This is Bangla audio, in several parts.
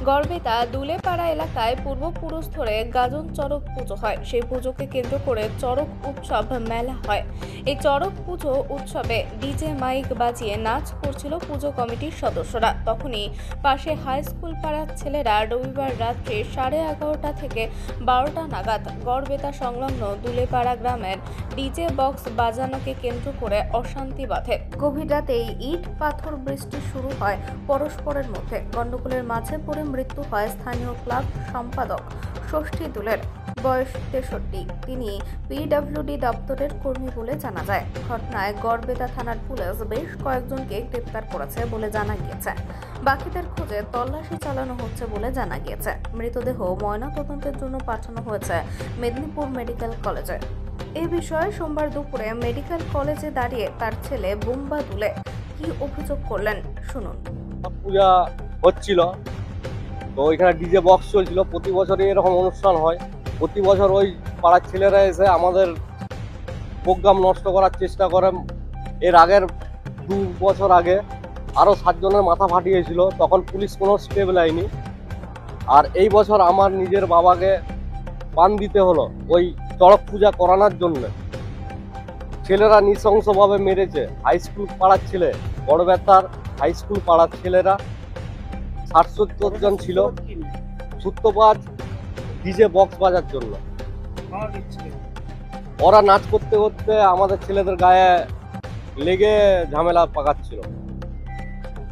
গড়বেতা দুলেপাড়া এলাকায় পূর্বপুরুষ ধরে গাজন চড়ক পুজো হয়। সেই পুজোকে কেন্দ্র করে চড়ক উৎসব মেলা হয়। এই চড়ক পুজো উৎসবে ডিজে মাইক বাজিয়ে নাচ করছিল পুজো কমিটির সদস্যরা। তখনই পাশে হাই স্কুল পাড়ার ছেলেরা রবিবার রাত্রি 11:30 থেকে 12টা নাগাদ গড়বেতা সংলগ্ন দুলেপাড়া গ্রামের ডিজে বক্স বাজানোকে কেন্দ্র করে অশান্তি বাধে। গভীর রাতেই ইট পাথর বৃষ্টি শুরু হয় পরস্পরের মধ্যে। গন্ডগোলের মাঝে পড়ে মৃত্যু হয় স্থানীয় ক্লাব সম্পাদক ষষ্ঠী দুলের, বয়স 63। তিনি পিডব্লিউডি দপ্তরের কর্মী বলে জানা যায়। ঘটনায় গড়বেতা থানার পুলিশ বেশ কয়েকজনকে গ্রেপ্তার করেছে বলে জানা গিয়েছে। বাকিদের খোঁজে তল্লাশি চালানো হচ্ছে বলে জানা গিয়েছে। মৃতদেহ ময়নাতদন্তের জন্য পাঠানো হয়েছে মেদিনীপুর মেডিকেল কলেজে। এই বিষয়ে সোমবার দুপুরে মেডিকেল কলেজে দাঁড়িয়ে তার ছেলে বুম্বা দুলে কি অভিযোগ করলেন শুনুন। পূজা হচ্ছিল, তো ওইখানে ডিজে বক্স চলছিল। প্রতি বছরই এরকম অনুষ্ঠান হয়। প্রতি বছর ওই পাড়ার ছেলেরা এসে আমাদের প্রোগ্রাম নষ্ট করার চেষ্টা করে। এর আগের 2 বছর আগে আরও 7 জনের মাথা ফাটিয়েছিল, তখন পুলিশ কোনো স্টেপ নেয়নি। আর এই বছর আমার নিজের বাবাকে পান দিতে হলো ওই চড়ক পূজা করানোর জন্য। ছেলেরা নৃশংসভাবে মেরেছে। হাই স্কুল পাড়ার ছেলে, গড়বেতার হাই স্কুল পাড়ার ছেলেরা 60-70 জন ছিল। সূত্রপাত ডিজে বক্স বাজার জন্য। ওরা নাচ করতে করতে আমাদের ছেলেদের গায়ে লেগে ঝামেলা পাকাচ্ছিল।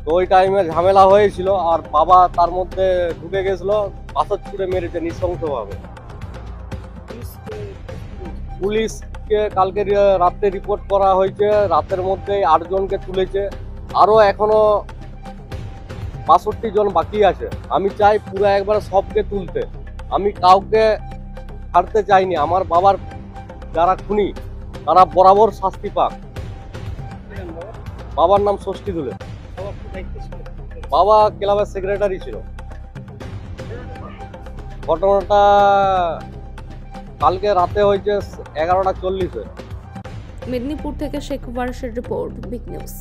তো ওই টাইমে ঝামেলা হয়েছিল, আর বাবা তার মধ্যে ঢুকে গেছিল, পাথর ছুঁড়ে মেরেছে নৃশংসভাবে। পুলিশকে কালকে রাতে রিপোর্ট করা হয়েছে। রাতের মধ্যেই 8 জনকে তুলেছে। আরও এখনো 62 জন বাকি আছে। আমি চাই পুরো একবারে সবকে তুলতে। আমি কাউকে ছাড়তে চাইনি। আমার বাবার যারা খুনি তারা বরাবর শাস্তি পাক। বাবার নাম ষষ্ঠী দুলে। বাবা ক্লাবের সেক্রেটারি ছিল। ঘটনাটা কালকে রাতে হয়েছে 11:40-এ। মেদিনীপুর থেকে শেখ ওয়ারিশের রিপোর্ট, বিগ নিউজ।